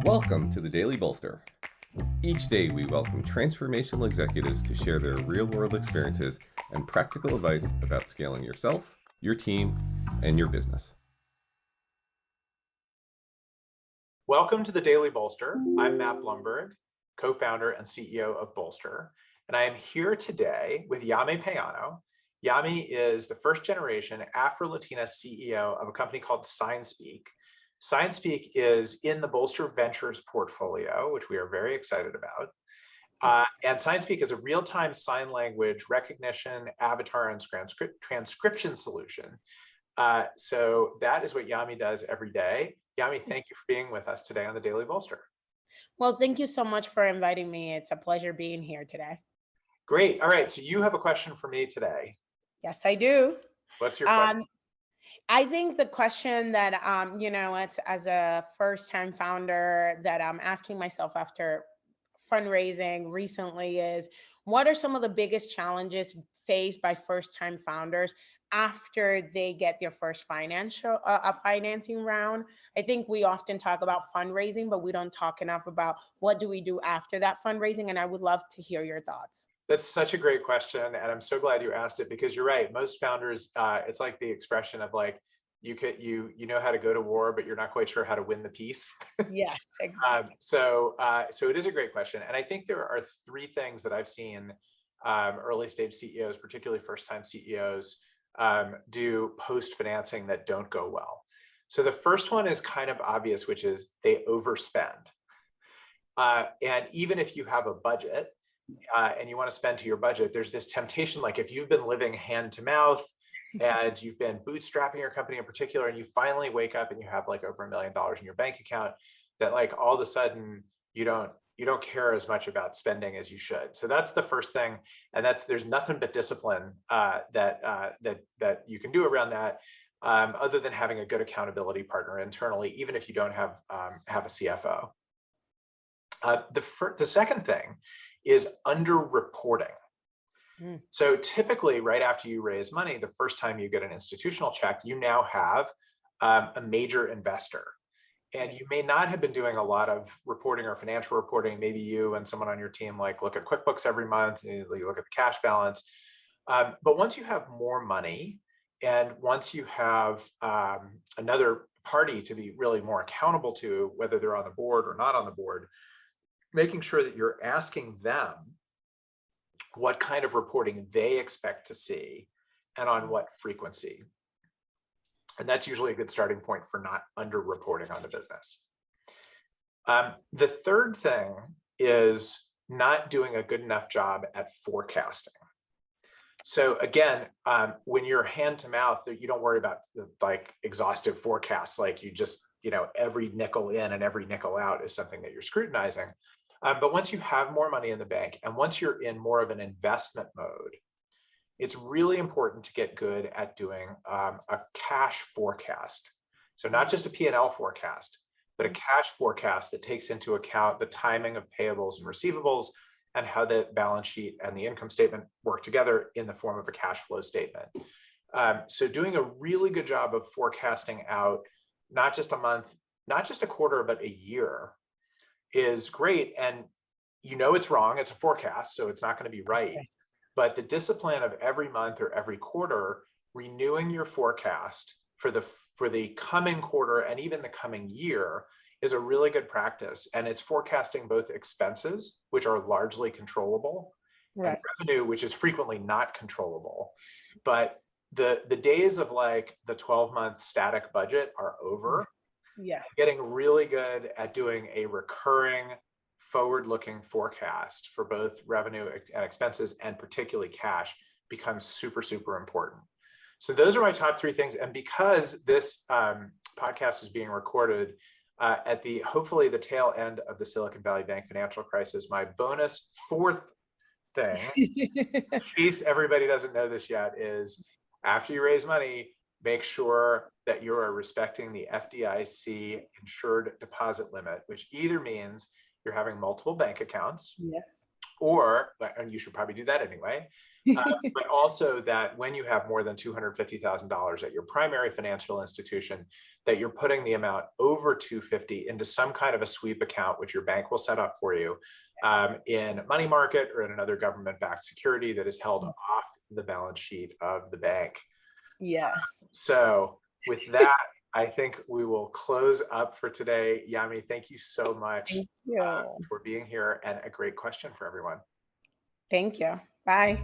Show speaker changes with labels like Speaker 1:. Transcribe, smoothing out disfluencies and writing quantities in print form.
Speaker 1: Welcome to the Daily Bolster. Each day we welcome transformational executives to share their real-world experiences and practical advice about scaling yourself, your team, and your business.
Speaker 2: Welcome to the Daily Bolster. I'm Matt Blumberg, co-founder and CEO of Bolster, and I am here today with Yami Payano. Yami is the first generation Afro-Latina CEO of a company called SignSpeak. SignSpeak is in the Bolster Ventures portfolio, which we are very excited about. And SignSpeak is a real-time sign language recognition, avatar, and transcription solution. So that is what Yami does every day. Yami, thank you for being with us today on the Daily Bolster.
Speaker 3: Well, thank you so much for inviting me. It's a pleasure being here today.
Speaker 2: Great. All right. So you have a question for me today.
Speaker 3: Yes, I do.
Speaker 2: What's your question?
Speaker 3: I think the question that, it's as a first-time founder that I'm asking myself after fundraising recently is, what are some of the biggest challenges faced by first-time founders after they get their first financing round? I think we often talk about fundraising, but we don't talk enough about what do we do after that fundraising, and I would love to hear your thoughts.
Speaker 2: That's such a great question, and I'm so glad you asked it, because you're right. Most founders, it's like the expression of like, you know how to go to war, but you're not quite sure how to win the peace.
Speaker 3: Yes, exactly.
Speaker 2: So it is a great question, and I think there are three things that I've seen early stage CEOs, particularly first time CEOs, do post financing that don't go well. So the first one is kind of obvious, which is they overspend. And even if you have a budget, and you want to spend to your budget, there's this temptation, like if you've been living hand to mouth and you've been bootstrapping your company in particular, and you finally wake up and you have like over $1 million in your bank account, that like all of a sudden you don't care as much about spending as you should. So that's the first thing, and there's nothing but discipline that you can do around that, other than having a good accountability partner internally, even if you don't have a CFO. The second thing is underreporting. So typically, right after you raise money, the first time you get an institutional check, you now have a major investor. And you may not have been doing a lot of reporting or financial reporting. Maybe you and someone on your team like look at QuickBooks every month, you look at the cash balance. But once you have more money, and once you have another party to be really more accountable to, whether they're on the board or not on the board, making sure that you're asking them what kind of reporting they expect to see and on what frequency. And that's usually a good starting point for not underreporting on the business. The third thing is not doing a good enough job at forecasting. So again, when you're hand to mouth, you don't worry about like exhaustive forecasts, like you just, every nickel in and every nickel out is something that you're scrutinizing. But once you have more money in the bank, and once you're in more of an investment mode, it's really important to get good at doing a cash forecast. So not just a P&L forecast, but a cash forecast that takes into account the timing of payables and receivables, and how the balance sheet and the income statement work together in the form of a cash flow statement. So doing a really good job of forecasting out, not just a month, not just a quarter, but a year, is great. And it's wrong, it's a forecast, so it's not going to be right. But the discipline of every month or every quarter, renewing your forecast for the coming quarter and even the coming year is a really good practice. And it's forecasting both expenses, which are largely controllable, and revenue, which is frequently not controllable. But the days of like the 12-month static budget are over.
Speaker 3: Yeah.
Speaker 2: Getting really good at doing a recurring forward-looking forecast for both revenue and expenses, and particularly cash, becomes super, super important. So those are my top three things. And because this podcast is being recorded at hopefully the tail end of the Silicon Valley Bank financial crisis, my bonus fourth thing, in case everybody doesn't know this yet, is after you raise money, make sure that you are respecting the FDIC insured deposit limit, which either means you're having multiple bank accounts,
Speaker 3: yes,
Speaker 2: and you should probably do that anyway, but also that when you have more than $250,000 at your primary financial institution, that you're putting the amount over $250,000 into some kind of a sweep account, which your bank will set up for you in money market or in another government-backed security that is held off the balance sheet of the bank.
Speaker 3: Yes.
Speaker 2: So with that, I think we will close up for today. Yami, thank you so much
Speaker 3: Thank you.
Speaker 2: for being here, and a great question for everyone.
Speaker 3: Thank you. Bye.